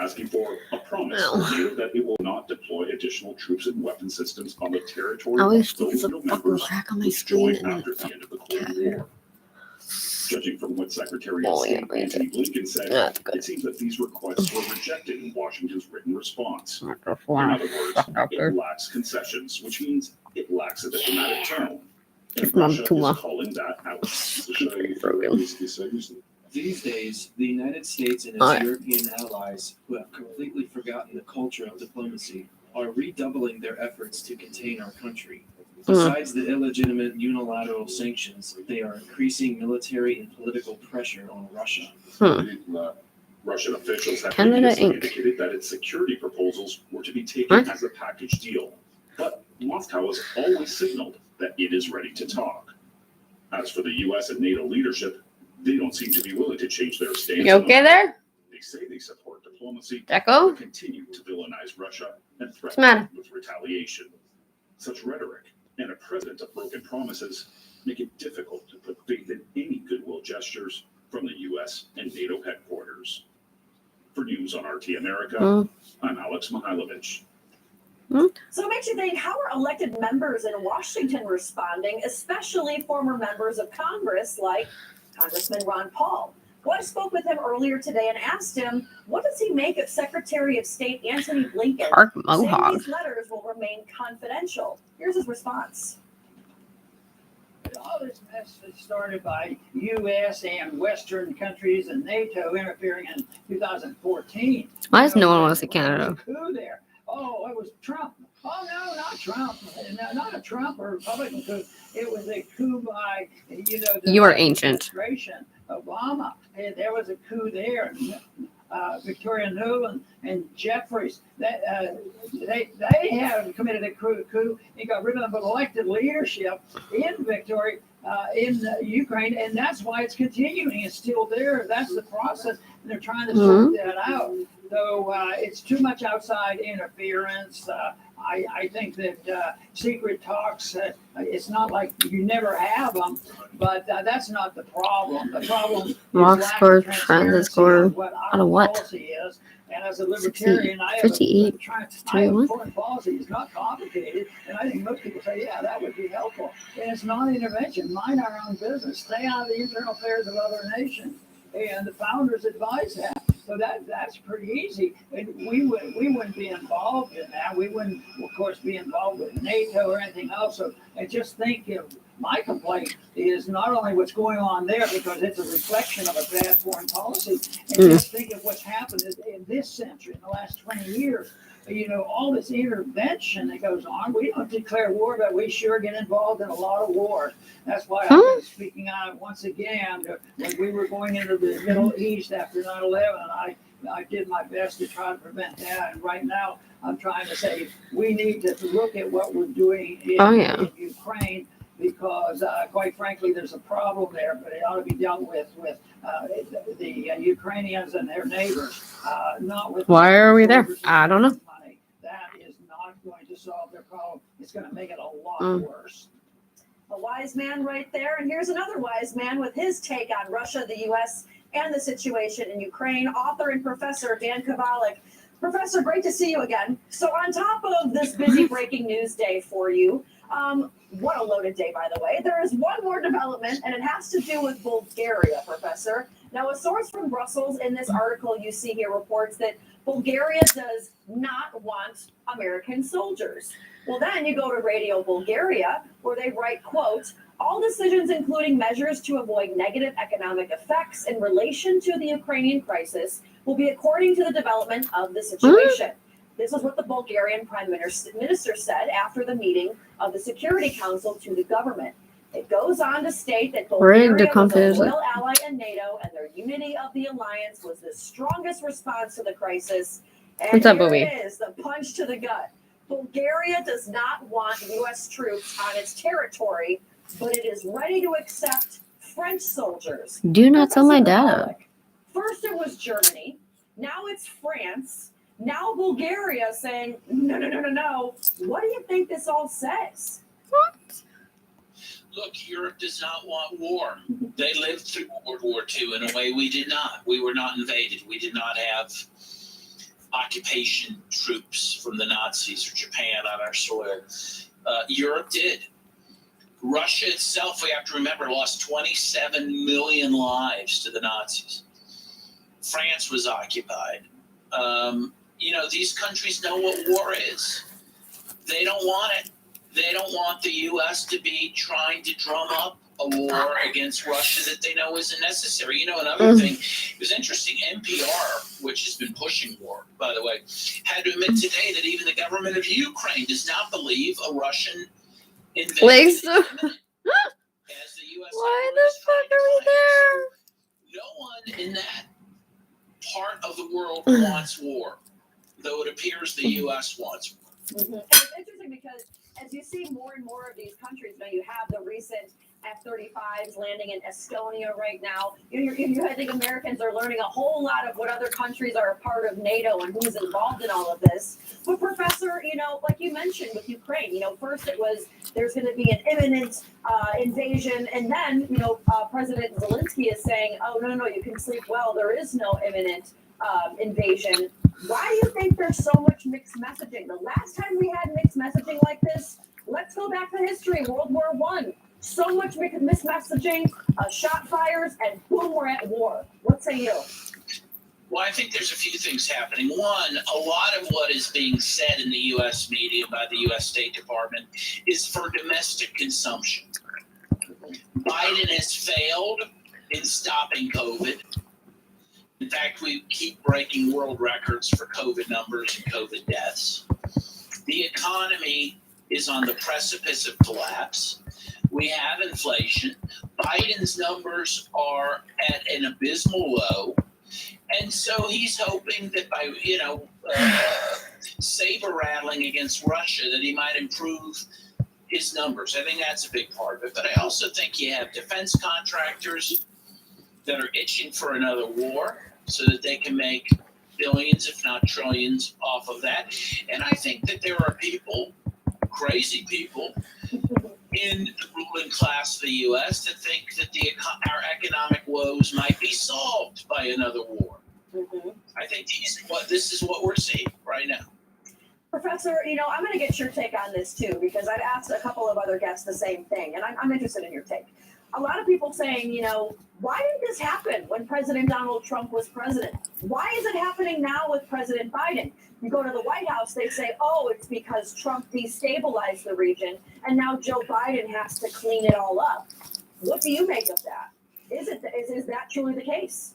asking for a promise from NATO that it will not deploy additional troops and weapon systems on the territory of those NATO members which joined after the end of the Cold War. Judging from what Secretary of State Antony Blinken said, it seems that these requests were rejected in Washington's written response. In other words, it lacks concessions, which means it lacks a diplomatic tone. And Russia is calling that out. These days, the United States and its European allies, who have completely forgotten the culture of diplomacy, are redoubling their efforts to contain our country. Besides the illegitimate unilateral sanctions, they are increasing military and political pressure on Russia. Russian officials have previously indicated that its security proposals were to be taken as a package deal. But Moscow has always signaled that it is ready to talk. As for the U.S. and NATO leadership, they don't seem to be willing to change their stance. You okay there? They say they support diplomacy, Echo? but continue to villainize Russia and threaten with retaliation. Such rhetoric and a president of broken promises make it difficult to put faith in any goodwill gestures from the U.S. and NATO headquarters. For News on RT America, I'm Alex Mihailovich. So it makes you think, how are elected members in Washington responding, especially former members of Congress like Congressman Ron Paul? Well, I spoke with him earlier today and asked him, what does he make of Secretary of State Antony Blinken saying these letters will remain confidential? Here's his response. All this mess was started by U.S. and Western countries and NATO interfering in 2014. Why does no one want to see Canada? Coup there. Oh, it was Trump. Oh, no, not Trump. No, not a Trump or Republican coup. It was a coup by, You are ancient. Obama. And there was a coup there. Victoria Nuland and Jeffries. They have committed a coup. He got rid of elected leadership in Victoria, in Ukraine, and that's why it's continuing. It's still there. That's the process. And they're trying to sort that out. So it's too much outside interference. I think that secret talks, it's not like you never have them, but that's not the problem. The problem is lack of transparency on what our policy is. And as a libertarian, I have foreign policy is not complicated. And I think most people say, yeah, that would be helpful. And it's non-intervention. Mind our own business. Stay out of the internal affairs of other nations. And the founders advise that. So that's pretty easy. And we wouldn't be involved in that. We wouldn't, of course, be involved with NATO or anything else. So I just think my complaint is not only what's going on there, because it's a reflection of a bad foreign policy, and just think of what's happened in this century, in the last 20 years. All this intervention that goes on. We don't declare war, but we sure get involved in a lot of wars. That's why I've been speaking out once again. When we were going into the Middle East after 9/11, I did my best to try to prevent that. And right now, I'm trying to say we need to look at what we're doing in Ukraine, because quite frankly, there's a problem there, but it ought to be dealt with the Ukrainians and their neighbors, not with. Why are we there? I don't know. That is not going to solve their problem. It's going to make it a lot worse. A wise man right there. And here's another wise man with his take on Russia, the U.S., and the situation in Ukraine, author and professor Dan Kovalik. Professor, great to see you again. So on top of this busy breaking news day for you, what a loaded day, by the way, there is one more development, and it has to do with Bulgaria, Professor. Now, a source from Brussels in this article you see here reports that Bulgaria does not want American soldiers. Well, then you go to Radio Bulgaria, where they write, quote, all decisions, including measures to avoid negative economic effects in relation to the Ukrainian crisis, will be according to the development of the situation. This is what the Bulgarian Prime Minister said after the meeting of the Security Council to the government. It goes on to state that Bulgaria was a loyal ally in NATO, and their unity of the alliance was the strongest response to the crisis. And here it is, the punch to the gut. Bulgaria does not want U.S. troops on its territory, but it is ready to accept French soldiers. Do not tell my dad. First it was Germany, now it's France, now Bulgaria saying, no. What do you think this all says? What? Look, Europe does not want war. They lived through World War II in a way we did not. We were not invaded. We did not have occupation troops from the Nazis or Japan on our soil. Europe did. Russia itself, we have to remember, lost 27 million lives to the Nazis. France was occupied. These countries know what war is. They don't want it. They don't want the U.S. to be trying to drum up a war against Russia that they know isn't necessary. Another thing, it was interesting, NPR, which has been pushing war, by the way, had to admit today that even the government of Ukraine does not believe a Russian invasion is imminent, as the U.S. Why government the is trying fuck are we to claim. there? So no one in that part of the world wants war, though it appears the U.S. wants war. Mm-hmm. And it's interesting because as you see more and more of these countries, you have the recent F-35s landing in Estonia right now. I think Americans are learning a whole lot of what other countries are a part of NATO and who's involved in all of this. But Professor, like you mentioned with Ukraine, first it was there's going to be an imminent invasion, and then President Zelensky is saying, oh no, you can sleep well. There is no imminent invasion. Why do you think there's so much mixed messaging? The last time we had mixed messaging like this, let's go back to history, World War I. So much mixed messaging, shot fires, and boom, we're at war. What say you? Well, I think there's a few things happening. One, a lot of what is being said in the U.S. media by the U.S. State Department is for domestic consumption. Biden has failed in stopping COVID. In fact, we keep breaking world records for COVID numbers and COVID deaths. The economy is on the precipice of collapse. We have inflation. Biden's numbers are at an abysmal low. And so he's hoping that by, saber rattling against Russia, that he might improve his numbers. I think that's a big part of it. But I also think you have defense contractors that are itching for another war so that they can make billions, if not trillions, off of that. And I think that there are people, crazy people, in the ruling class of the U.S. that think that our economic woes might be solved by another war. Mm-hmm. I think this is what we're seeing right now. Professor, I'm going to get your take on this too, because I've asked a couple of other guests the same thing, and I'm interested in your take. A lot of people saying, why didn't this happen when President Donald Trump was president? Why is it happening now with President Biden? You go to the White House, they say, oh, it's because Trump destabilized the region, and now Joe Biden has to clean it all up. What do you make of that? Is that truly the case?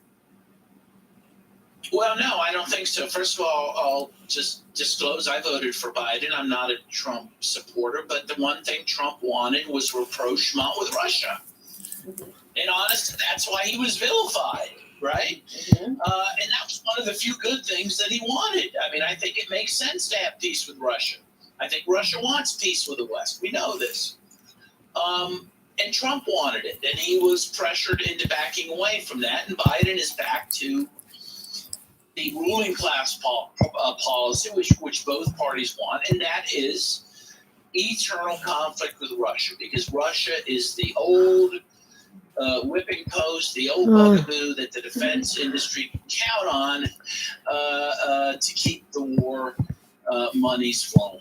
Well, no, I don't think so. First of all, I'll just disclose I voted for Biden. I'm not a Trump supporter, but the one thing Trump wanted was rapprochement with Russia. Mm-hmm. And honestly, that's why he was vilified, right? Mm-hmm. And that was one of the few good things that he wanted. I mean, I think it makes sense to have peace with Russia. I think Russia wants peace with the West. We know this. And Trump wanted it, and he was pressured into backing away from that. And Biden is back to the ruling class policy, which both parties want, and that is eternal conflict with Russia, because Russia is the old whipping post, the old bugaboo that the defense industry can count on to keep the war monies flowing.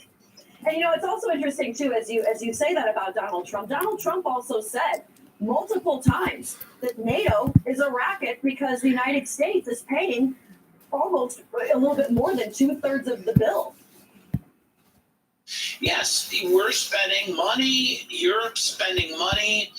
And it's also interesting too, as you say that about Donald Trump. Donald Trump also said multiple times that NATO is a racket because the United States is paying almost a little bit more than 2/3 of the bill. Yes, we're spending money. Europe's spending money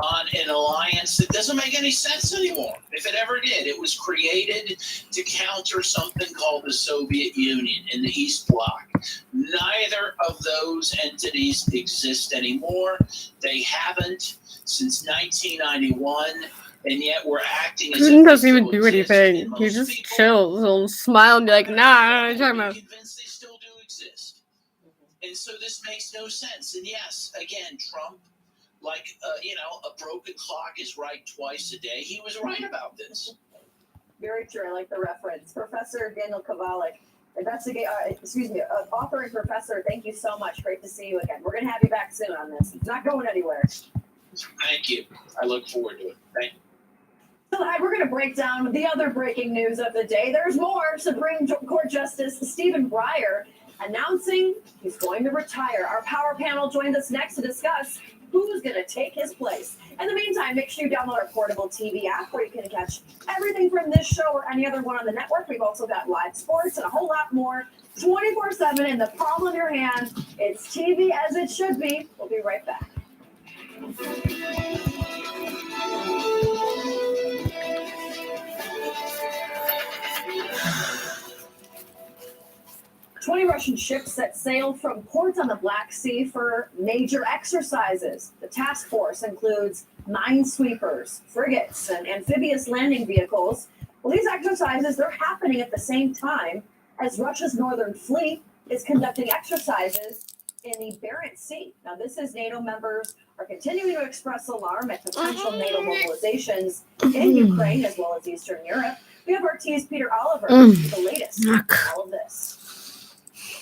on an alliance that doesn't make any sense anymore. If it ever did, it was created to counter something called the Soviet Union in the East Bloc. Neither of those entities exist anymore. They haven't since 1991. And yet we're acting as if he doesn't even do anything. He just chills. He'll smile and be like, nah, I'm talking about. Convinced they still do exist. And so this makes no sense. And yes, again, Trump, like, a broken clock is right twice a day. He was right about this. Very true. I like the reference. Professor Daniel Kovalik, author and professor, thank you so much. Great to see you again. We're going to have you back soon on this. It's not going anywhere. Thank you. I look forward to it. Thank you. Tonight, we're going to break down the other breaking news of the day. There's more. Supreme Court Justice Stephen Breyer announcing he's going to retire. Our power panel joins us next to discuss who's going to take his place. In the meantime, make sure you download our portable TV app where you can catch everything from this show or any other one on the network. We've also got live sports and a whole lot more 24/7 in the palm of your hand. It's TV as it should be. We'll be right back. 20 Russian ships set sail from ports on the Black Sea for major exercises. The task force includes minesweepers, frigates, and amphibious landing vehicles. Well, these exercises, they're happening at the same time as Russia's northern fleet is conducting exercises in the Barents Sea. Now, this is NATO members are continuing to express alarm at potential NATO mobilizations in Ukraine as well as Eastern Europe. We have our T's Peter Oliver with the latest on all of this.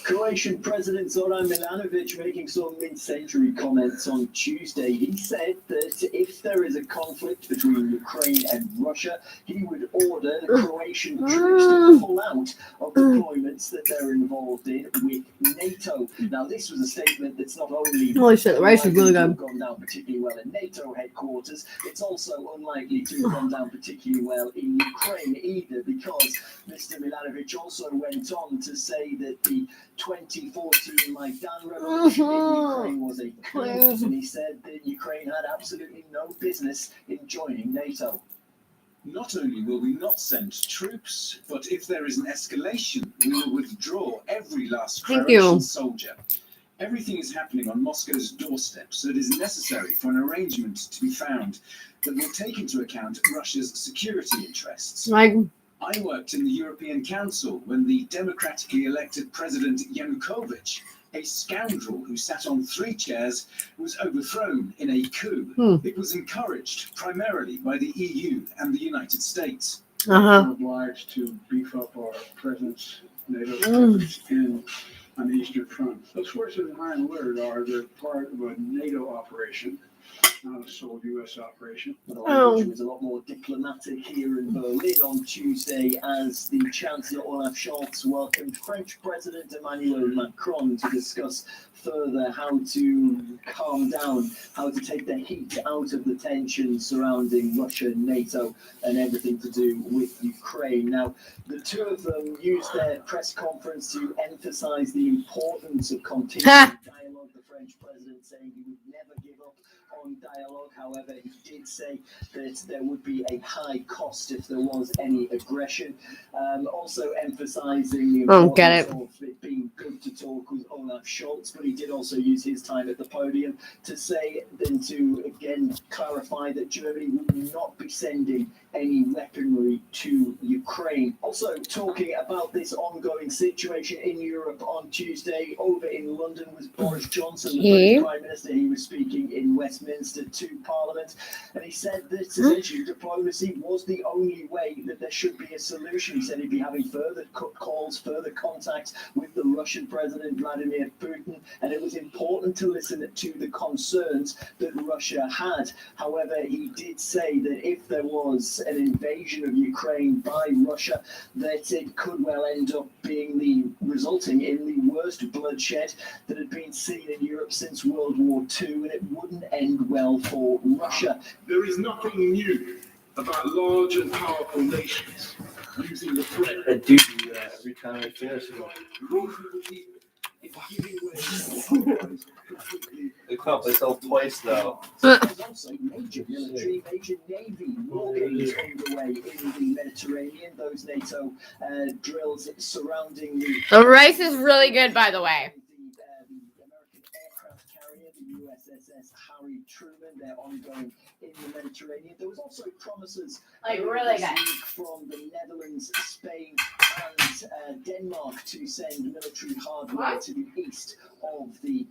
Croatian President Zoran Milanovic making some mid-century comments on Tuesday. He said that if there is a conflict between Ukraine and Russia, he would order the Croatian troops to pull out of deployments that they're involved in with NATO. Now, this was a statement that's not only Holy shit, the rice is really good. gone down particularly well in NATO headquarters, it's also unlikely to have gone down particularly well in Ukraine either, because Mr. Milanovic also went on to say that the 2014 Maidan revolution in Ukraine was a coup, and he said that Ukraine had absolutely no business in joining NATO. Not only will we not send troops, but if there is an escalation, we will withdraw every last Croatian soldier. Everything is happening on Moscow's doorstep, so it is necessary for an arrangement to be found that will take into account Russia's security interests. I worked in the European Council when the democratically elected President Yanukovych, a scoundrel who sat on 3 chairs, was overthrown in a coup. It was encouraged primarily by the EU and the United States. We're obliged to beef up our presence, NATO presence on the Eastern Front. Those forces in high alert they're part of a NATO operation, not a sole U.S. operation. Which was a lot more diplomatic here in Berlin on Tuesday as the Chancellor Olaf Scholz welcomed French President Emmanuel Macron to discuss further how to calm down, how to take the heat out of the tension surrounding Russia, NATO, and everything to do with Ukraine. Now, the two of them used their press conference to emphasize the importance of continuing dialogue. The French president saying he would never give up on dialogue. However, he did say that there would be a high cost if there was any aggression. Also emphasizing the importance of it being good to talk with Olaf Scholz, but he did also use his time at the podium to say, then to again clarify that Germany will not be sending any weaponry to Ukraine. Also talking about this ongoing situation in Europe on Tuesday, over in London was Boris Johnson, the British Prime Minister. He was speaking in Westminster to Parliament, and he said that essentially diplomacy was the only way that there should be a solution. He said he'd be having further calls, further contact with the Russian President Vladimir Putin, and it was important to listen to the concerns that Russia had. However, he did say that if there was an invasion of Ukraine by Russia, that it could well end up being resulting in the worst bloodshed that had been seen in Europe since World War II, and it wouldn't end well for Russia. There is nothing new about large and powerful nations using the threat. I do that every time I finish one. I caught myself twice though. There's also major military, major navy war games underway in the Mediterranean. Those NATO drills surrounding the rice is really good, by the way. The American aircraft carrier, the USS Harry Truman. They're ongoing in the Mediterranean. There was also promises really good from the Netherlands, Spain, and Denmark to send military hardware to the east of the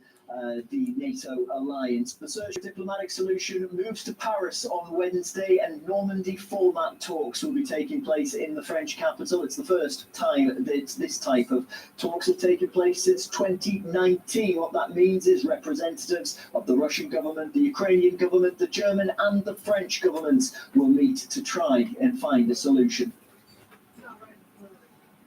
the NATO alliance. The search for a diplomatic solution moves to Paris on Wednesday, and Normandy format talks will be taking place in the French capital. It's the first time that this type of talks have taken place since 2019. What that means is representatives of the Russian government, the Ukrainian government, the German and the French governments will meet to try and find a solution.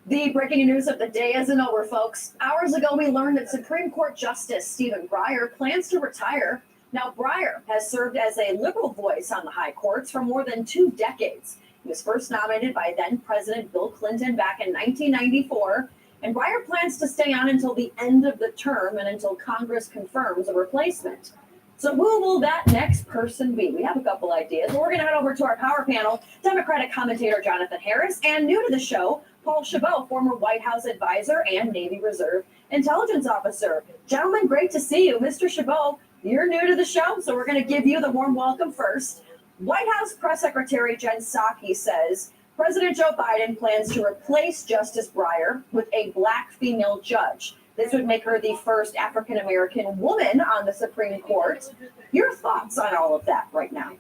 The breaking news of the day isn't over, folks. Hours ago, we learned that Supreme Court Justice Stephen Breyer plans to retire. Now, Breyer has served as a liberal voice on the high courts for more than 2 decades. He was first nominated by then-President Bill Clinton back in 1994, and Breyer plans to stay on until the end of the term and until Congress confirms a replacement. So who will that next person be? We have a couple ideas. We're going to head over to our power panel, Democratic commentator Jonathan Harris, and new to the show, Paul Chabot, former White House advisor and Navy Reserve intelligence officer. Gentlemen, great to see you. Mr. Chabot, you're new to the show, so we're going to give you the warm welcome first. White House Press Secretary Jen Psaki says President Joe Biden plans to replace Justice Breyer with a black female judge. This would make her the first African-American woman on the Supreme Court. Your thoughts on all of that right now?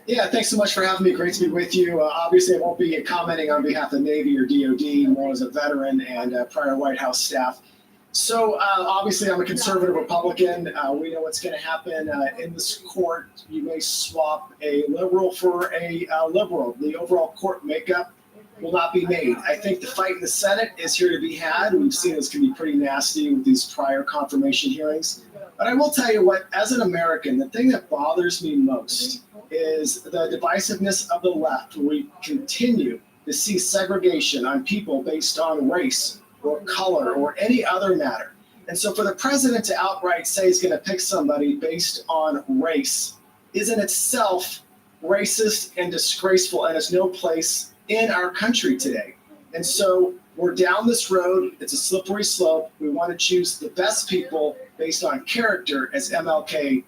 Yeah, thanks so much for having me. Great to be with you. Obviously, I won't be commenting on behalf of Navy or DOD, more as a veteran and prior White House staff. So obviously, I'm a conservative Republican. We know what's going to happen in this court. You may swap a liberal for a liberal. The overall court makeup will not be made. I think the fight in the Senate is here to be had. We've seen this can be pretty nasty with these prior confirmation hearings. But I will tell you what, as an American, the thing that bothers me most is the divisiveness of the left. We continue to see segregation on people based on race or color or any other matter. And so for the president to outright say he's going to pick somebody based on race is in itself racist and disgraceful and has no place in our country today. And so we're down this road. It's a slippery slope. We want to choose the best people based on character, as MLK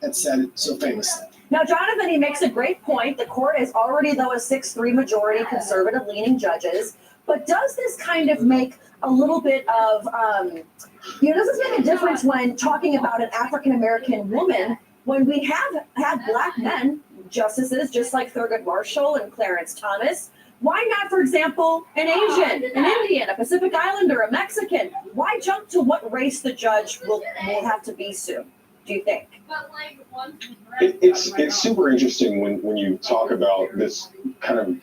had said so famously. Now, Jonathan, he makes a great point. The court is already, though, a 6-3 majority conservative-leaning judges. But does this kind of make a little bit of, does this make a difference when talking about an African-American woman when we have had black men justices, just like Thurgood Marshall and Clarence Thomas? Why not, for example, an Asian, an Indian, a Pacific Islander, a Mexican? Why jump to what race the judge will have to be soon, do you think? It's super interesting when you talk about this kind of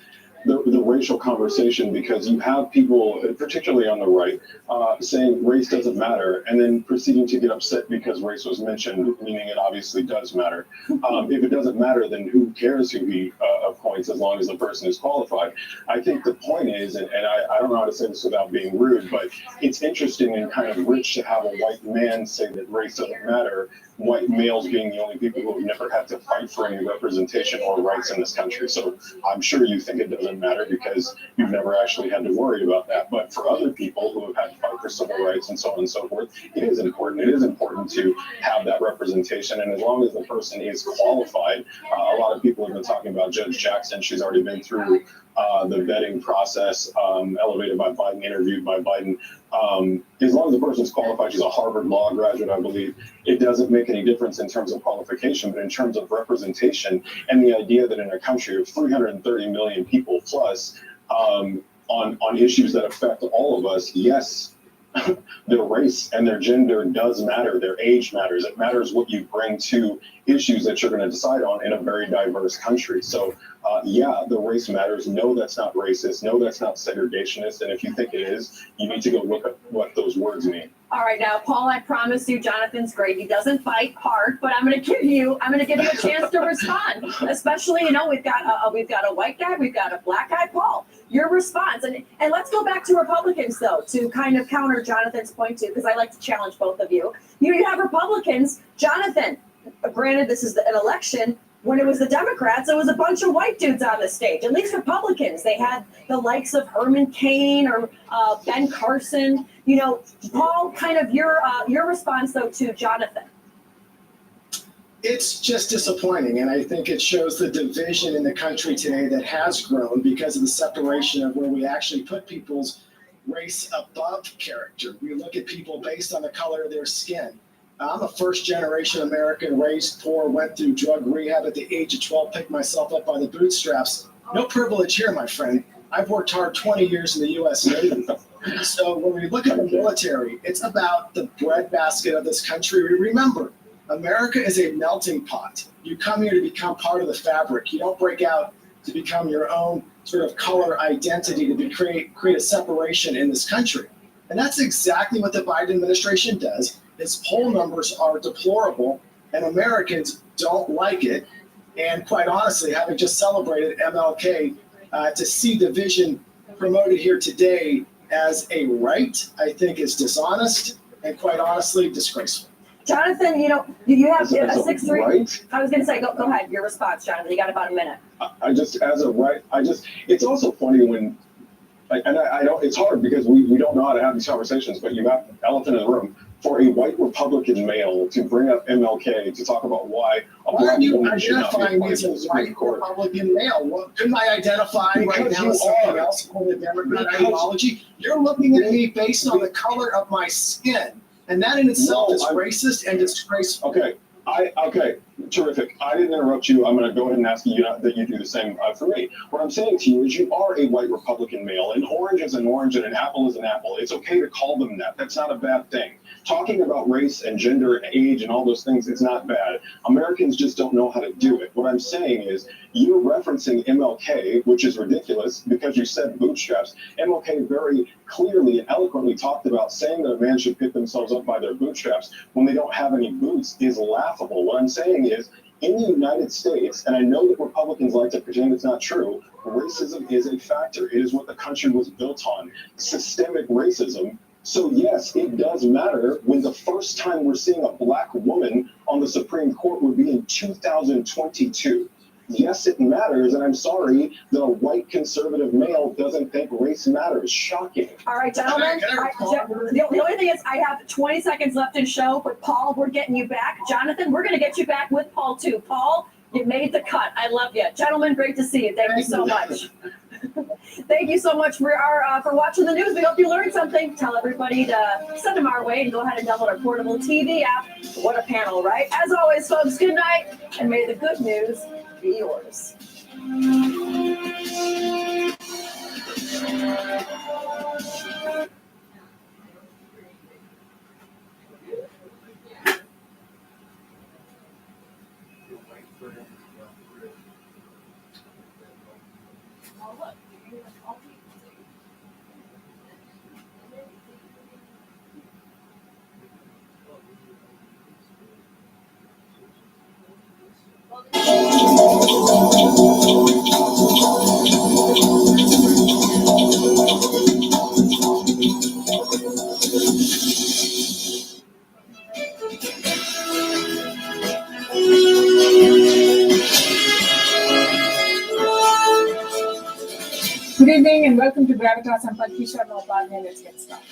the racial conversation, because you have people, particularly on the right, saying race doesn't matter, and then proceeding to get upset because race was mentioned, meaning it obviously does matter. If it doesn't matter, then who cares who he appoints as long as the person is qualified? I think the point is, and I don't know how to say this without being rude, but it's interesting and kind of rich to have a white man say that race doesn't matter, white males being the only people who have never had to fight for any representation or rights in this country. So I'm sure you think it doesn't matter because you've never actually had to worry about that. But for other people who have had to fight for civil rights and so on and so forth, it is important. It is important to have that representation. And as long as the person is qualified, a lot of people have been talking about Judge Jackson. She's already been through the vetting process, elevated by Biden, interviewed by Biden. As long as the person's qualified, she's a Harvard Law graduate, I believe, it doesn't make any difference in terms of qualification, but in terms of representation and the idea that in a country of 330 million people plus, on issues that affect all of us, yes, their race and their gender does matter. Their age matters. It matters what you bring to issues that you're going to decide on in a very diverse country. So, yeah, the race matters. No, that's not racist. No, that's not segregationist. And if you think it is, you need to go look at what those words mean. All right, now, Paul, I promise you, Jonathan's great. He doesn't fight hard, but I'm going to give you a chance to respond. Especially, we've got a white guy, we've got a black guy. Paul, your response, and let's go back to Republicans though to kind of counter Jonathan's point too, because I like to challenge both of you. You have Republicans, Jonathan. Granted, this is an election. When it was the Democrats, it was a bunch of white dudes on the stage. At least Republicans, they had the likes of Herman Cain or Ben Carson. Paul, kind of your response though to Jonathan. It's just disappointing, and I think it shows the division in the country today that has grown because of the separation of where we actually put people's race above character. We look at people based on the color of their skin. I'm a first-generation American, raised poor, went through drug rehab at the age of 12, picked myself up by the bootstraps. No privilege here, my friend. I've worked hard 20 years in the U.S. Navy. So when we look at the military, it's about the breadbasket of this country. Remember, America is a melting pot. You come here to become part of the fabric. You don't break out to become your own sort of color identity to create a separation in this country. And that's exactly what the Biden administration does. Its poll numbers are deplorable, and Americans don't like it. And quite honestly, having just celebrated MLK, to see the vision promoted here today as a right, I think is dishonest and quite honestly disgraceful. Jonathan, you know, you have a 6'3". Right? I was going to say, go ahead. Your response, Jonathan. You got about a minute. It's also funny when, I don't, it's hard because we don't know how to have these conversations, but you have elephant in the room. For a white Republican male to bring up MLK to talk about why a black woman should not be appointed to the Supreme Court. Republican male. Well, couldn't I identify right now as something else for the Democrat ideology? You're looking at me based on the color of my skin, and that in itself is racist and disgraceful. Okay, terrific. I didn't interrupt you. I'm going to go ahead and ask you that you do the same for me. What I'm saying to you is you are a white Republican male. An orange is an orange and an apple is an apple. It's okay to call them that. That's not a bad thing. Talking about race and gender and age and all those things, it's not bad. Americans just don't know how to do it. What I'm saying is you're referencing MLK, which is ridiculous because you said bootstraps. MLK very clearly and eloquently talked about saying that a man should pick themselves up by their bootstraps when they don't have any boots is laughable. What I'm saying is in the United States, and I know that Republicans like to pretend it's not true, racism is a factor. It is what the country was built on, systemic racism. So yes, it does matter when the first time we're seeing a black woman on the Supreme Court would be in 2022. Yes, it matters, and I'm sorry that a white conservative male doesn't think race matters. Shocking. All right, gentlemen. The only thing is I have 20 seconds left in show, but Paul, we're getting you back. Jonathan, we're going to get you back with Paul, too. Paul, you made the cut. I love you. Gentlemen, great to see you. Thank you so much. Thank you so much for watching the news. We hope you learned something. Tell everybody to send them our way and go ahead and download our portable TV app. What a panel, right? As always, folks, good night, and may the good news be yours. Good evening and welcome to Gravitas. I'm Pankisha Gopal. Let's get started.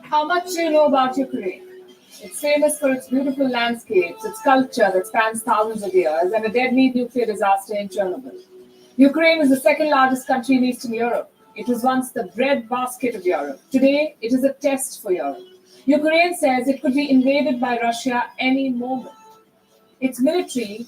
How much do you know about Ukraine? It's famous for its beautiful landscapes, its culture that spans thousands of years, and a deadly nuclear disaster in Chernobyl. Ukraine is the second largest country in Eastern Europe. It was once the breadbasket of Europe. Today, it is a test for Europe. Ukraine says it could be invaded by Russia any moment. Its military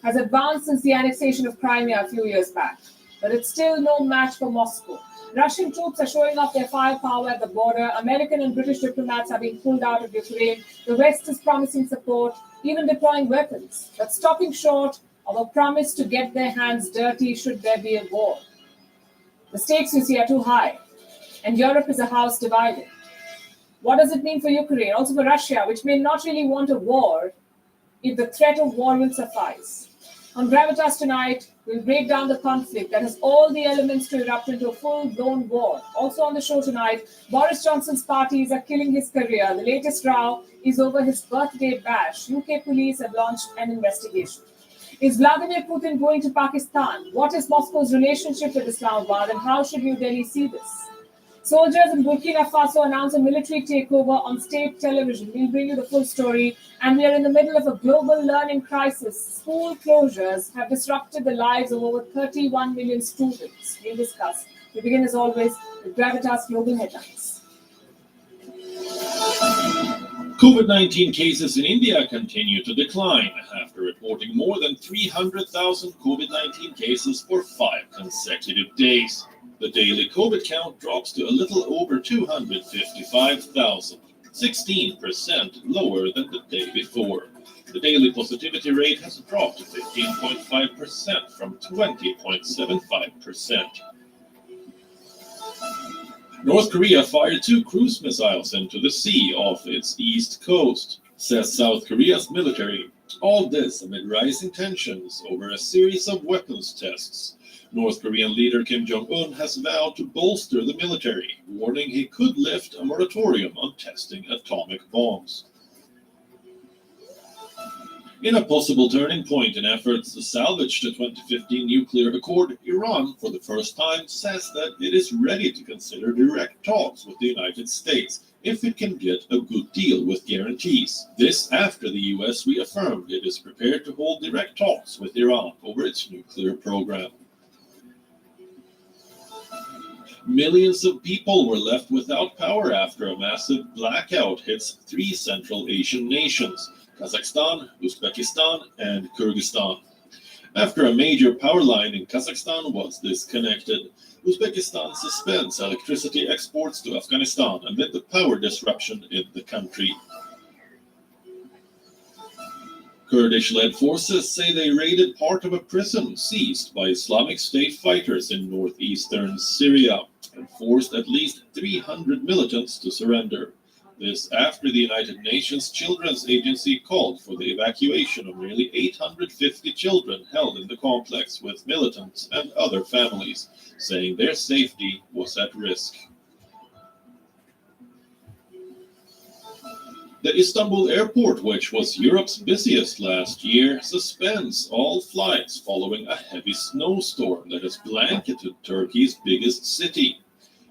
has advanced since the annexation of Crimea a few years back, but it's still no match for Moscow. Russian troops are showing off their firepower at the border. American and British diplomats are being pulled out of Ukraine. The West is promising support, even deploying weapons, but stopping short of a promise to get their hands dirty should there be a war. The stakes, you see, are too high, and Europe is a house divided. What does it mean for Ukraine, also for Russia, which may not really want a war if the threat of war will suffice? On Gravitas tonight, we'll break down the conflict that has all the elements to erupt into a full-blown war. Also on the show tonight, Boris Johnson's parties are killing his career. The latest row is over his birthday bash. UK police have launched an investigation. Is Vladimir Putin going to Pakistan? What is Moscow's relationship with Islamabad, and how should New Delhi see this? Soldiers in Burkina Faso announce a military takeover on state television. We'll bring you the full story. And we are in the middle of a global learning crisis. School closures have disrupted the lives of over 31 million students. We'll discuss. We begin, as always, with Gravitas Global Headlines. COVID-19 cases in India continue to decline after reporting more than 300,000 COVID-19 cases for 5 consecutive days. The daily COVID count drops to a little over 255,000, 16% lower than the day before. The daily positivity rate has dropped to 15.5% from 20.75%. North Korea fired 2 cruise missiles into the sea off its east coast, says South Korea's military. All this amid rising tensions over a series of weapons tests. North Korean leader Kim Jong-un has vowed to bolster the military, warning he could lift a moratorium on testing atomic bombs. In a possible turning point in efforts to salvage the 2015 nuclear accord, Iran, for the first time, says that it is ready to consider direct talks with the United States if it can get a good deal with guarantees. This after the US reaffirmed it is prepared to hold direct talks with Iran over its nuclear program. Millions of people were left without power after a massive blackout hits 3 Central Asian nations, Kazakhstan, Uzbekistan, and Kyrgyzstan. After a major power line in Kazakhstan was disconnected, Uzbekistan suspends electricity exports to Afghanistan amid the power disruption in the country. Kurdish-led forces say they raided part of a prison seized by Islamic State fighters in northeastern Syria and forced at least 300 militants to surrender. This after the United Nations Children's Agency called for the evacuation of nearly 850 children held in the complex with militants and other families, saying their safety was at risk. The Istanbul airport, which was Europe's busiest last year, suspends all flights following a heavy snowstorm that has blanketed Turkey's biggest city.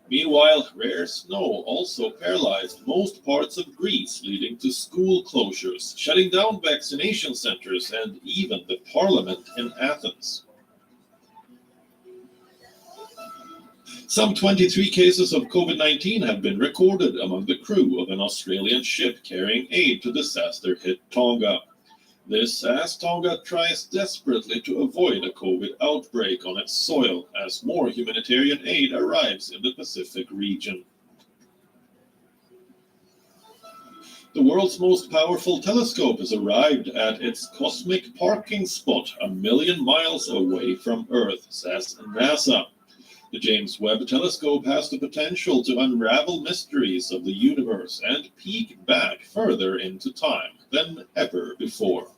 Meanwhile, rare snow also paralyzed most parts of Greece, leading to school closures, shutting down vaccination centers, and even the parliament in Athens. Some 23 cases of COVID-19 have been recorded among the crew of an Australian ship carrying aid to disaster-hit Tonga. This as Tonga tries desperately to avoid a COVID outbreak on its soil as more humanitarian aid arrives in the Pacific region. The world's most powerful telescope has arrived at its cosmic parking spot 1 million miles away from Earth, says NASA. The James Webb Telescope has the potential to unravel mysteries of the universe and peek back further into time than ever before.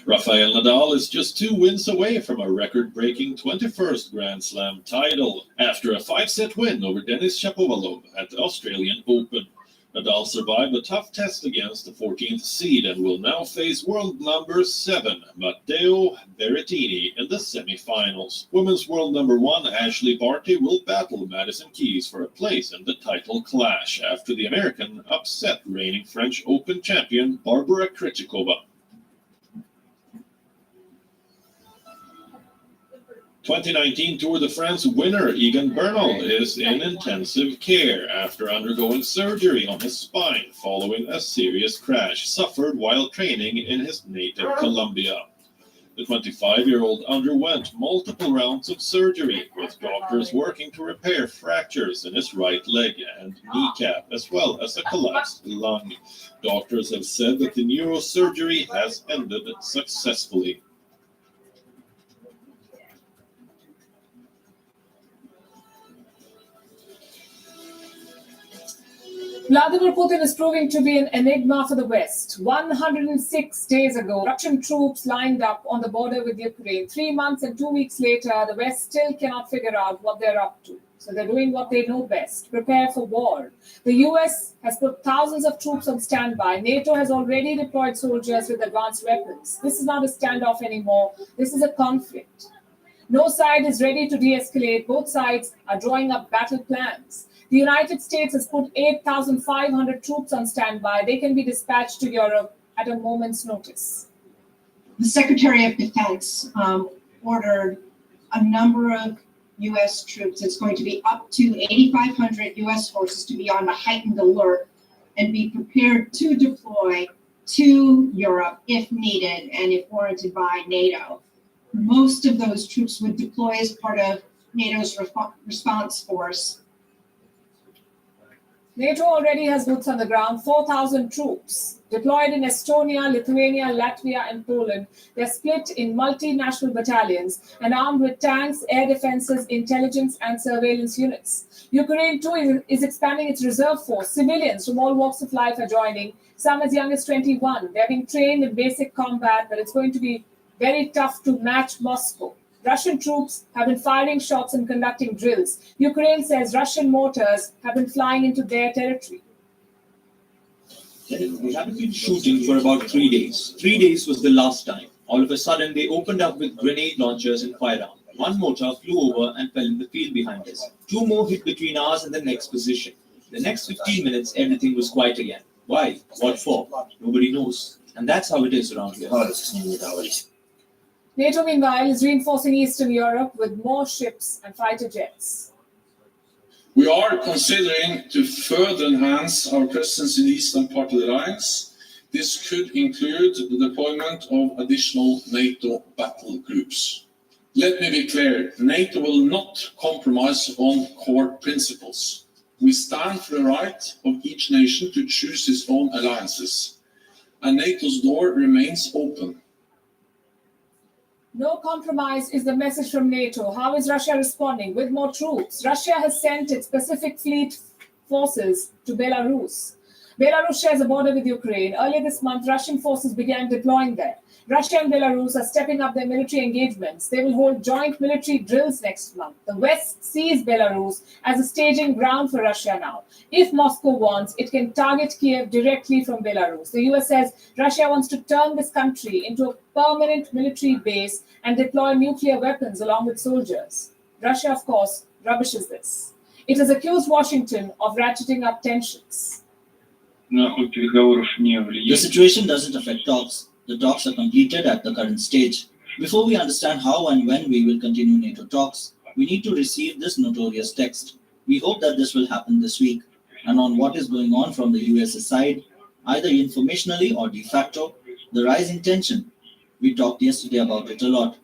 Rafael Nadal is just 2 wins away from a record-breaking 21st Grand Slam title after a 5-set win over Denis Shapovalov at the Australian Open. Nadal survived a tough test against the 14th seed and will now face world number 7, Matteo Berrettini, in the semi-finals. Women's world number 1, Ashley Barty, will battle Madison Keys for a place in the title clash after the American upset reigning French Open champion Barbara Krejcikova. 2019 Tour de France winner Egan Bernal is in intensive care after undergoing surgery on his spine following a serious crash suffered while training in his native Colombia. The 25-year-old underwent multiple rounds of surgery, with doctors working to repair fractures in his right leg and kneecap, as well as a collapsed lung. Doctors have said that the neurosurgery has ended successfully. Vladimir Putin is proving to be an enigma for the West. 106 days ago, Russian troops lined up on the border with Ukraine. 3 months and 2 weeks later, the West still cannot figure out what they're up to. So they're doing what they know best, prepare for war. The US has put thousands of troops on standby. NATO has already deployed soldiers with advanced weapons. This is not a standoff anymore. This is a conflict. No side is ready to de-escalate. Both sides are drawing up battle plans. The United States has put 8,500 troops on standby. They can be dispatched to Europe at a moment's notice. The Secretary of Defense ordered a number of U.S. troops. It's going to be up to 8,500 U.S. forces to be on a heightened alert and be prepared to deploy to Europe if needed and if warranted by NATO. Most of those troops would deploy as part of NATO's response force. NATO already has boots on the ground, 4,000 troops deployed in Estonia, Lithuania, Latvia, and Poland. They're split in multinational battalions and armed with tanks, air defenses, intelligence, and surveillance units. Ukraine, too, is expanding its reserve force. Civilians from all walks of life are joining, some as young as 21. They're being trained in basic combat, but it's going to be very tough to match Moscow. Russian troops have been firing shots and conducting drills. Ukraine says Russian mortars have been flying into their territory. We haven't been shooting for about 3 days. 3 days was the last time. All of a sudden, they opened up with grenade launchers and firearm. One mortar flew over and fell in the field behind us. 2 more hit between ours and the next position. The next 15 minutes, everything was quiet again. Why? What for? Nobody knows. And that's how it is around here. NATO, meanwhile, is reinforcing Eastern Europe with more ships and fighter jets. We are considering to further enhance our presence in the eastern part of the alliance. This could include the deployment of additional NATO battle groups. Let me be clear, NATO will not compromise on core principles. We stand for the right of each nation to choose its own alliances, and NATO's door remains open. No compromise is the message from NATO. How is Russia responding? With more troops. Russia has sent its Pacific Fleet forces to Belarus. Belarus shares a border with Ukraine. Earlier this month, Russian forces began deploying there. Russia and Belarus are stepping up their military engagements. They will hold joint military drills next month. The West sees Belarus as a staging ground for Russia now. If Moscow wants, it can target Kiev directly from Belarus. The US says Russia wants to turn this country into a permanent military base and deploy nuclear weapons along with soldiers. Russia, of course, rubbishes this. It has accused Washington of ratcheting up tensions. The situation doesn't affect talks. The talks are completed at the current stage. Before we understand how and when we will continue NATO talks, we need to receive this notorious text. We hope that this will happen this week. And on what is going on from the US side, either informationally or de facto, the rising tension. We talked yesterday about it a lot.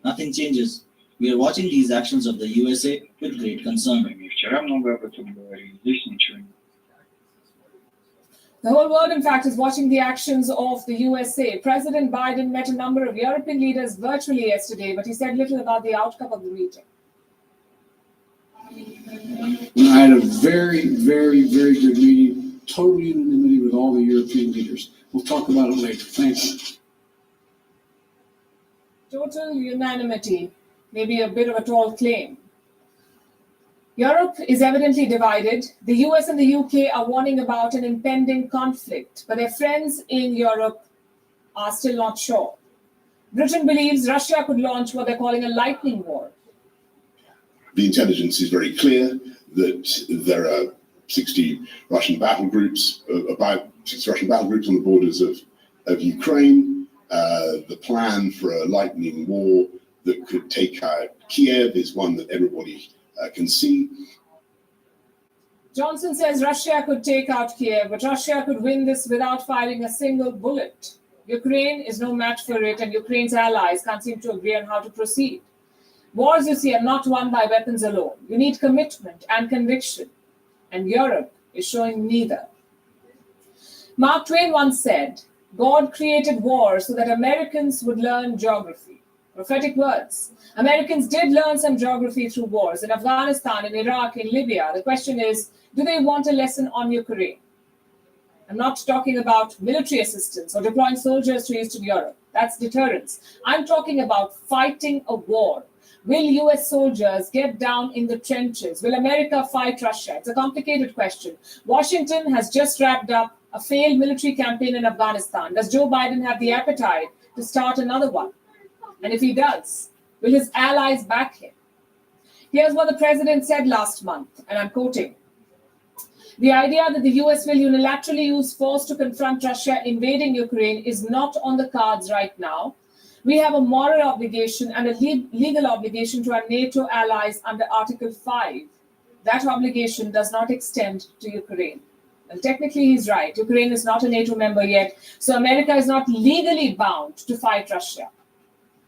Nothing changes. We are watching these actions of the USA with great concern. The whole world, in fact, is watching the actions of the USA. President Biden met a number of European leaders virtually yesterday, but he said little about the outcome of the meeting. I had a very, very, very good meeting, total unanimity with all the European leaders. We'll talk about it later. Thank you. Total unanimity, maybe a bit of a tall claim. Europe is evidently divided. The US and the UK are warning about an impending conflict, but their friends in Europe are still not sure. Britain believes Russia could launch what they're calling a lightning war. The intelligence is very clear that there are 60 Russian battle groups, about 60 Russian battle groups on the borders of Ukraine. The plan for a lightning war that could take Kiev is one that everybody can see. Johnson says Russia could take out Kiev, but Russia could win this without firing a single bullet. Ukraine is no match for it, and Ukraine's allies can't seem to agree on how to proceed. Wars, you see, are not won by weapons alone. You need commitment and conviction, and Europe is showing neither. Mark Twain once said, God created war so that Americans would learn geography. Prophetic words. Americans did learn some geography through wars in Afghanistan, in Iraq, in Libya. The question is, do they want a lesson on Ukraine? I'm not talking about military assistance or deploying soldiers to Eastern Europe. That's deterrence. I'm talking about fighting a war. Will US soldiers get down in the trenches? Will America fight Russia? It's a complicated question. Washington has just wrapped up a failed military campaign in Afghanistan. Does Joe Biden have the appetite to start another one? And if he does, will his allies back him? Here's what the president said last month, and I'm quoting. The idea that the US will unilaterally use force to confront Russia invading Ukraine is not on the cards right now. We have a moral obligation and a legal obligation to our NATO allies under Article 5. That obligation does not extend to Ukraine. Well, technically, he's right. Ukraine is not a NATO member yet, so America is not legally bound to fight Russia.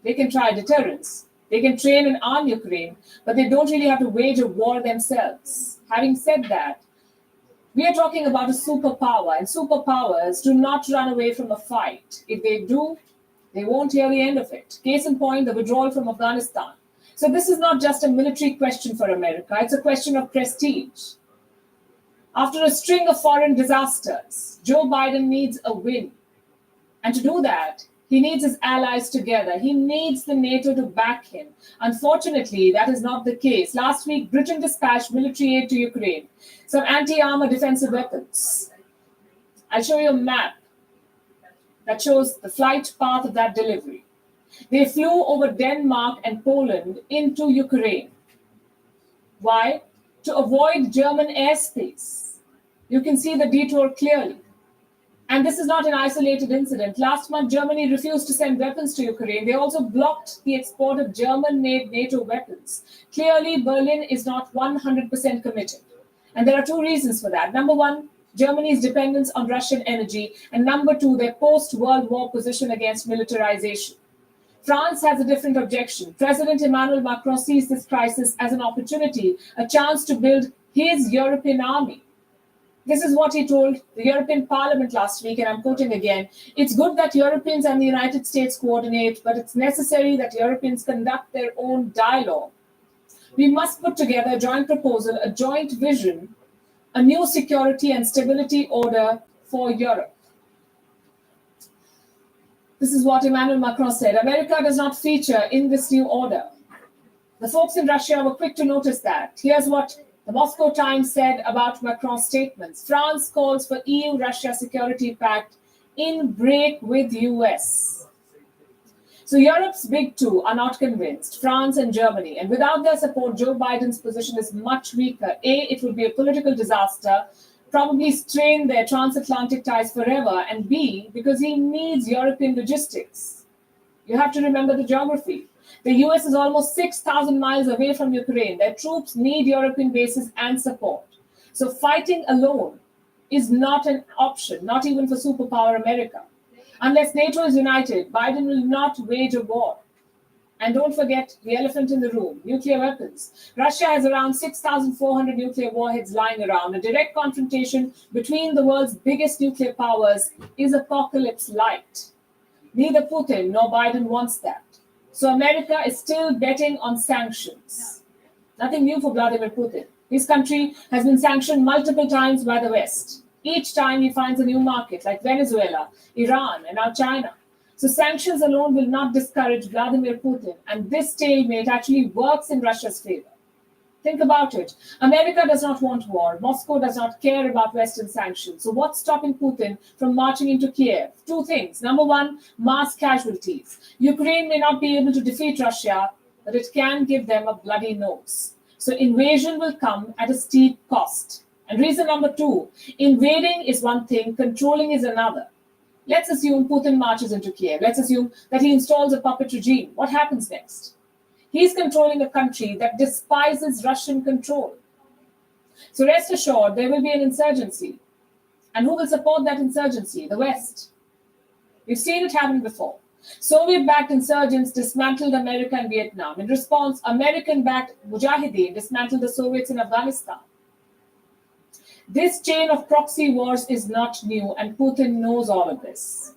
They can try deterrence. They can train and arm Ukraine, but they don't really have to wage a war themselves. Having said that, we are talking about a superpower, and superpowers do not run away from a fight. If they do, they won't hear the end of it. Case in point, the withdrawal from Afghanistan. So this is not just a military question for America, it's a question of prestige. After a string of foreign disasters, Joe Biden needs a win. And to do that, he needs his allies together. He needs the NATO to back him. Unfortunately, that is not the case. Last week, Britain dispatched military aid to Ukraine, some anti-armor defensive weapons. I'll show you a map that shows the flight path of that delivery. They flew over Denmark and Poland into Ukraine. Why? To avoid German airspace. You can see the detour clearly. And this is not an isolated incident. Last month, Germany refused to send weapons to Ukraine. They also blocked the export of German-made NATO weapons. Clearly, Berlin is not 100% committed. And there are two reasons for that. Number one, Germany's dependence on Russian energy. And number two, their post-World War position against militarization. France has a different objection. President Emmanuel Macron sees this crisis as an opportunity, a chance to build his European army. This is what he told the European Parliament last week, and I'm quoting again. It's good that Europeans and the United States coordinate, but it's necessary that Europeans conduct their own dialogue. We must put together a joint proposal, a joint vision, a new security and stability order for Europe. This is what Emmanuel Macron said. America does not feature in this new order. The folks in Russia were quick to notice that. Here's what the Moscow Times said about Macron's statements. France calls for EU-Russia security pact in break with US. So Europe's big two are not convinced, France and Germany. And without their support, Joe Biden's position is much weaker. A, it would be a political disaster, probably strain their transatlantic ties forever. And B, because he needs European logistics. You have to remember the geography. The US is almost 6,000 miles away from Ukraine. Their troops need European bases and support. So fighting alone is not an option, not even for superpower America. Unless NATO is united, Biden will not wage a war. And don't forget the elephant in the room, nuclear weapons. Russia has around 6,400 nuclear warheads lying around. A direct confrontation between the world's biggest nuclear powers is apocalypse light. Neither Putin nor Biden wants that. So America is still betting on sanctions. Nothing new for Vladimir Putin. His country has been sanctioned multiple times by the West. Each time he finds a new market, like Venezuela, Iran, and now China. So sanctions alone will not discourage Vladimir Putin, and this stalemate actually works in Russia's favor. Think about it. America does not want war. Moscow does not care about Western sanctions. So what's stopping Putin from marching into Kiev? Two things. Number one, mass casualties. Ukraine may not be able to defeat Russia, but it can give them a bloody nose. So invasion will come at a steep cost. And reason number two, invading is one thing, controlling is another. Let's assume Putin marches into Kiev. Let's assume that he installs a puppet regime. What happens next? He's controlling a country that despises Russian control. So rest assured, there will be an insurgency. And who will support that insurgency? The West. We've seen it happen before. Soviet-backed insurgents dismantled America and Vietnam. In response, American-backed Mujahideen dismantled the Soviets in Afghanistan. This chain of proxy wars is not new, and Putin knows all of this.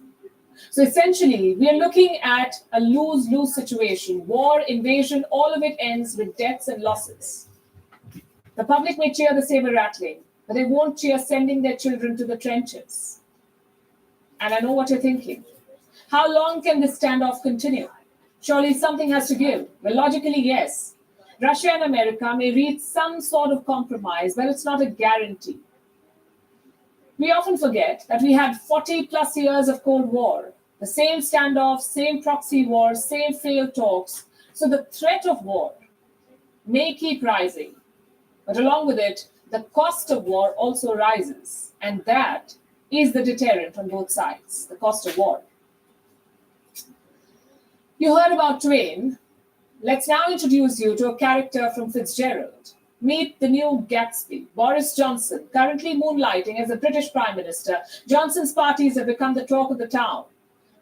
So essentially, we are looking at a lose-lose situation. War, invasion, all of it ends with deaths and losses. The public may cheer the saber rattling, but they won't cheer sending their children to the trenches. And I know what you're thinking. How long can this standoff continue? Surely something has to give. Well, logically, yes. Russia and America may reach some sort of compromise, but it's not a guarantee. We often forget that we had 40 plus years of Cold War, the same standoffs, same proxy wars, same failed talks. So the threat of war may keep rising, but along with it, the cost of war also rises. And that is the deterrent on both sides, the cost of war. You heard about Twain. Let's now introduce you to a character from Fitzgerald. Meet the new Gatsby, Boris Johnson, currently moonlighting as the British Prime Minister. Johnson's parties have become the talk of the town.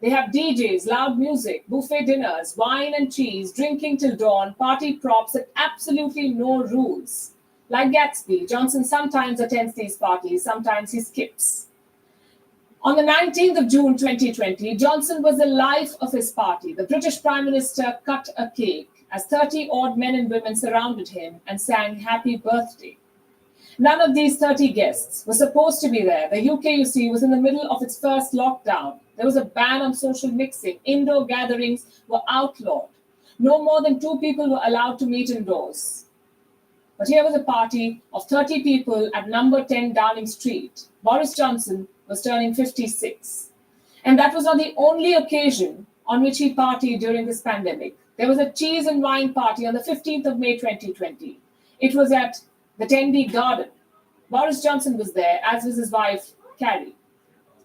They have DJs, loud music, buffet dinners, wine and cheese, drinking till dawn, party props, and absolutely no rules. Like Gatsby, Johnson sometimes attends these parties, sometimes he skips. On the 19th of June 2020, Johnson was the life of his party. The British Prime Minister cut a cake as 30-odd men and women surrounded him and sang happy birthday. None of these 30 guests were supposed to be there. The UK, you see, was in the middle of its first lockdown. There was a ban on social mixing. Indoor gatherings were outlawed. No more than 2 people were allowed to meet indoors. But here was a party of 30 people at number 10 Downing Street. Boris Johnson was turning 56. And that was not the only occasion on which he partied during this pandemic. There was a cheese and wine party on the 15th of May 2020. It was at the Tenby Garden. Boris Johnson was there, as was his wife, Carrie,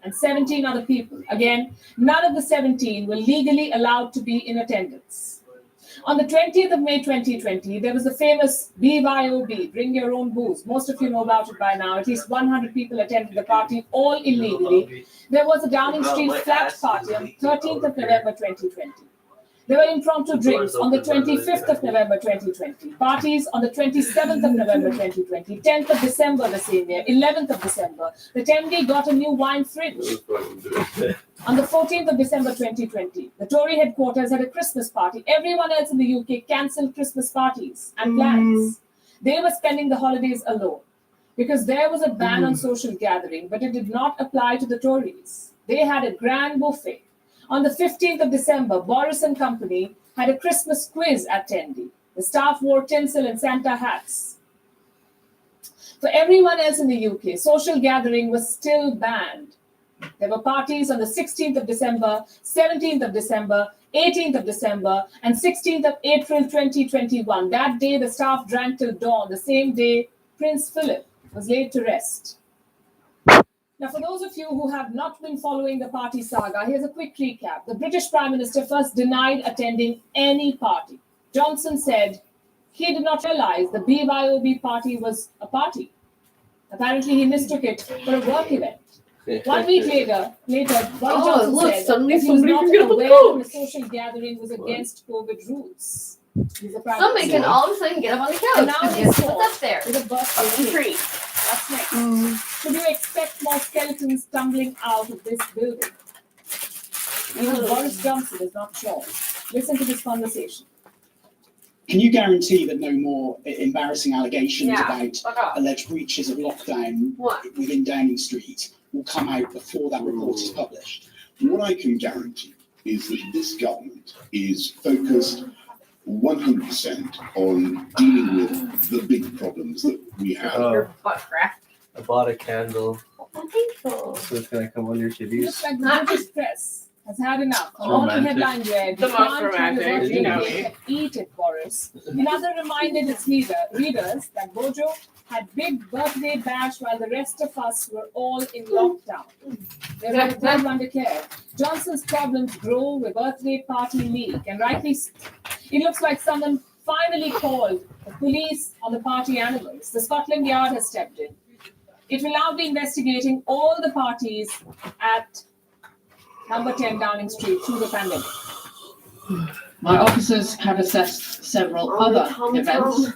and 17 other people. Again, none of the 17 were legally allowed to be in attendance. On the 20th of May 2020, there was the famous BYOB, Bring Your Own Booze. Most of you know about it by now. At least 100 people attended the party, all illegally. There was a Downing Street flat party on the 13th of November 2020. There were impromptu drinks on the 25th of November 2020, parties on the 27th of November 2020, 10th of December the same year, 11th of December. The Tenby got a new wine fridge. On the 14th of December 2020, the Tory headquarters had a Christmas party. Everyone else in the UK cancelled Christmas parties and plans. They were spending the holidays alone because there was a ban on social gathering, but it did not apply to the Tories. They had a grand buffet. On the 15th of December, Boris and company had a Christmas quiz at Tenby. The staff wore tinsel and Santa hats. For everyone else in the UK, social gathering was still banned. There were parties on the 16th of December, 17th of December, 18th of December, and 16th of April 2021. That day, the staff drank till dawn. The same day, Prince Philip was laid to rest. Now, for those of you who have not been following the party saga, here's a quick recap. The British Prime Minister first denied attending any party. Johnson said he did not realize the BYOB party was a party. Apparently, he mistook it for a work event. 1 week later, Boris Johnson said that he was not aware that the social gathering was against COVID rules. Somebody can all of a sudden get up on the couch. And now Guess what's up there? With a birthday tree. That's next. Should you expect more skeletons tumbling out of this building? Even Boris Johnson is not sure. Listen to this conversation. Can you guarantee that no more embarrassing allegations about alleged breaches of lockdown within Downing Street will come out before that report is published? What I can guarantee is that this government is focused 100% on dealing with the big problems that we have. Your butt crack. I bought a candle. Thankful. So it's gonna come on your titties. Looks like the British press has had enough. All the headline read, The "You most can't have your romantic, birthday you know. cake and eat it, Boris." Another reminded its readers that Bojo had big birthday bash while the rest of us were all in lockdown. They were the third one declared. Johnson's problems grow with birthday party leak, and rightly so. It looks like someone finally called the police on the party animals. The Scotland Yard has stepped in. It will now be investigating all the parties at number 10 Downing Street through the pandemic. My officers have assessed several other events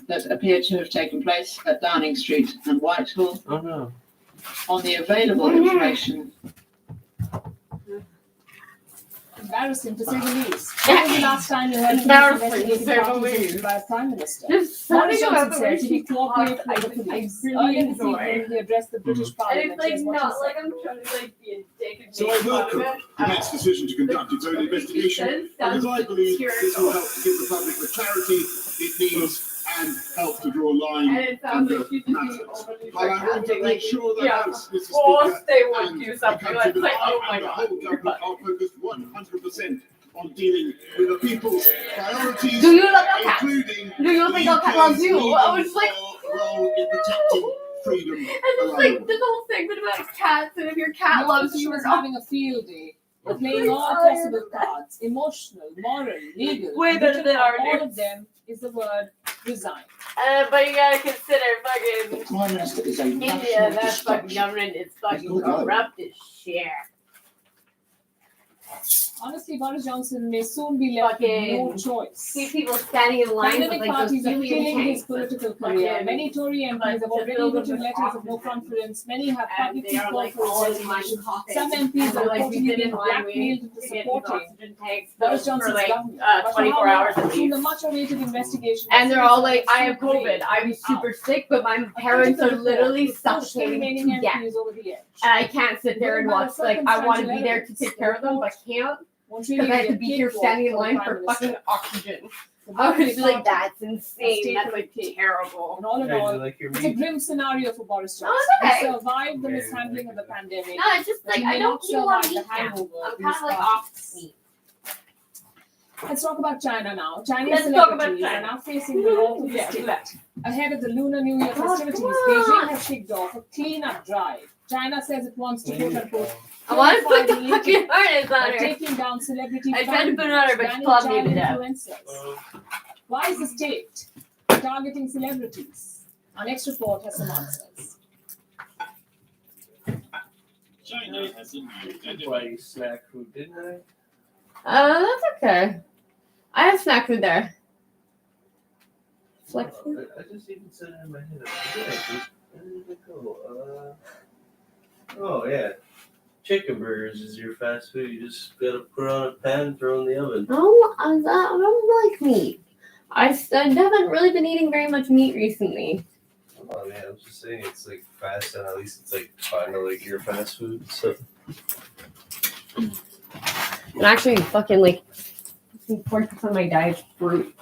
that appear to have taken place at Downing Street and Whitehall. Oh no. On the available information, Embarrassing to say the least. When was the last time you heard police investigating parties by a prime minister? Boris Johnson said he would cooperate with the police. Earlier this evening, he addressed the British Parliament. And it's like not like I'm trying to like be a dick and So I welcome the next decision to conduct its own investigation, because I believe this will help to give the public the clarity it needs and help to draw a line And it sounds under like you just being matters. overly But I want to sarcastic, make like, sure that yeah, House, Mr. of course Speaker, they would and do the something country like that. that Oh I my and the God. whole government are focused 100% on dealing with the people's priorities, Do you love your cat? including Do you think your cat loves you? I was leading like, role in protecting freedom and just around the like world. this whole segment about cats and if your cat The loves you opposition or is not. having a field day. They're I'm playing so all tired possible of that. cards, emotional, moral, legal. Way and better written than on our all dudes. of them is the word resign. But you gotta consider fucking Prime Minister is a India, national that fucking distraction. government is fucking There's no doubt. corrupt as shit. Honestly, Boris Johnson may soon be left with no Fucking choice. see people standing in line with Pandemic like those parties are helium killing his tanks. political career. Fucking, Many Tory MPs have to already fill them written with letters of no oxygen. confidence. Many have And publicly they are called like for all his in line resignation. coughing. Some And MPs they're are like, we've reportedly been being in line blackmailed waiting into to get these supporting oxygen tanks Boris for Johnson's like government. But for 24 how hours long? at Soon the least. much awaited investigation. And they're all like, I have Super COVID. I'm out. super sick, but my parents are literally Push the suffocating remaining to death. MPs over the edge. And I can't sit there and watch, like, I want to be there to take care of them, but can't. Because I have to be here standing in line for fucking oxygen. I would be like, that's insane. That's like terrible. And all in Yeah, all, you like your it's a meat? grim scenario for Boris No, Johnson. it's okay. He survived the Yeah, mishandling of the pandemic. No, it's just but like, he I may don't not eat a lot of survive meat the now. hangover I'm in kind his of like party. off meat. Let's talk about China now. Chinese Let's talk about celebrities are China. now facing the wrath of the Yeah, state. let's. Ahead of the Lunar New Year Oh, festivities, come on. Beijing has kicked off a clean-up drive. China says it wants to quote-unquote I want to put the purify the fucking internet harness on by her. taking down celebrity I tried to put it on her, but she banning clubbed me child to death. influencers. Why is the state targeting celebrities? Our next report has some answers. China has a new Why snack food, didn't I? That's okay. I have snack food there. Flex food? I just even said it in my head. Where did it go? Oh yeah. Chicken burgers is your fast food. You just gotta put it on a pan, throw it in the oven. No, I don't like meat. I haven't really been eating very much meat recently. Oh man, I'm just saying it's like fast and at least it's like kind of like your fast food. So And actually, fucking like 40% of my diet's fruit.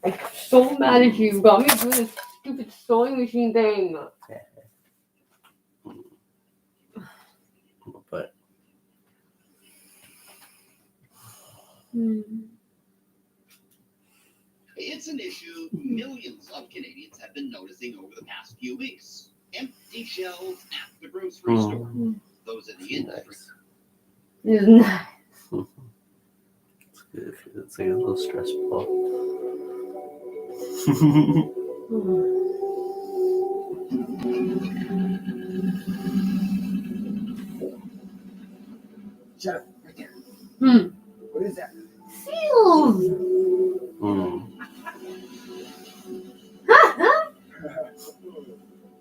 I'm so mad at you. You got me doing this stupid sewing machine thing. but It's an issue millions of Canadians have been noticing over the past few weeks. Empty shelves at the grocery store. Those in the industry. It's nice. it's good. It's like a little stressful. Shut up, right there. What is that? Seals.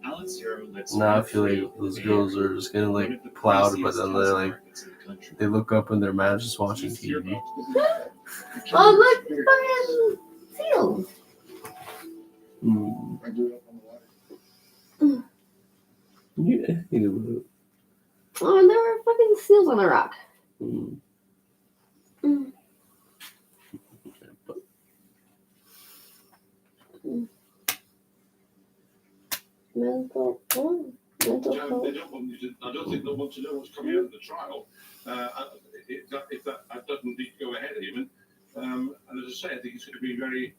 Alex Zero lives Now I feel like those girls are just getting like plowed, but then they're like they look up and their man's just watching TV. Oh, look, fucking seals. Yeah, you know. Oh, there were fucking seals on the rock. Mental health. I don't think they'll want to know what's coming out of the trial. If that doesn't need to go ahead even. And as I say, I think it's going to be very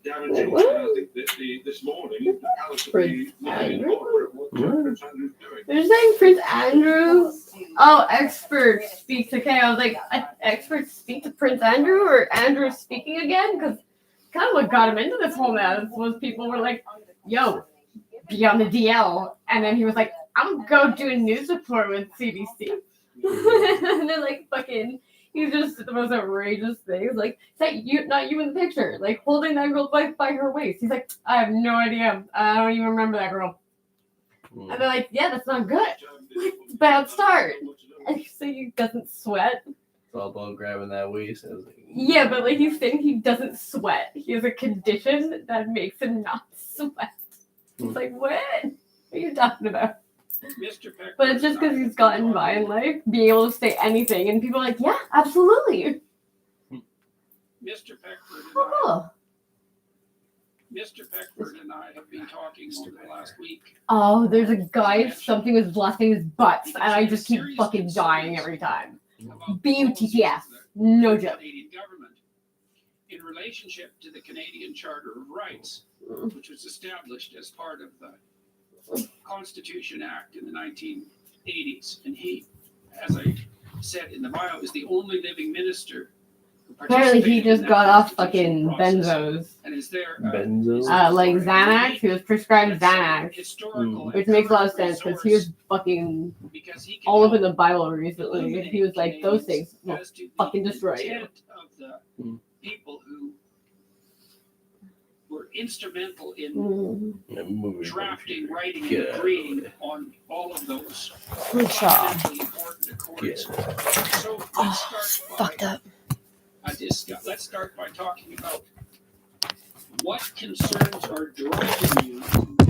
damaging. Wait, And I think that this morning, Alice will be looking more at what Prince Andrew's doing. They're saying Prince Andrew Oh, expert speaks. Okay, I was like, expert speak to Prince Andrew or Andrew speaking again? Because kind of what got him into this whole mess was people were like, yo, be on the DL. And then he was like, I'm going to go do a news report with CBC. And they're like, fucking, he's just the most outrageous things. Like, is that you, not you in the picture? Like, holding that girl by her waist. He's like, I have no idea. I don't even remember that girl. And they're like, yeah, that's not good. Like, bad start. And so he doesn't sweat. It's all about grabbing that waist. I was like, Yeah, but like he's saying he doesn't sweat. He has a condition that makes him not sweat. It's like, what are you talking about? But it's just because he's gotten by in life, being able to say anything, and people are like, yeah, absolutely. Mr. Peckford and Oh. Mr. Peckford and I have been talking over the last week. Oh, there's a guy something with blasting his butts, and I just keep fucking dying every time. BUTTF. No joke. Canadian government in relationship to the Canadian Charter of Rights, which was established as part of the Constitution Act in the 1980s. And he, as I said in the bio, is the only living minister. Apparently he just got off fucking benzos. And is there Benzos? Like Xanax. He was prescribed Xanax. Which makes a lot of sense because he was fucking all over the Bible recently. And he was like, those things will fucking destroy you. Of the people who were instrumental in drafting, writing, and agreeing on all of those fundamentally important accords. So let's start by talking about what concerns are driving you to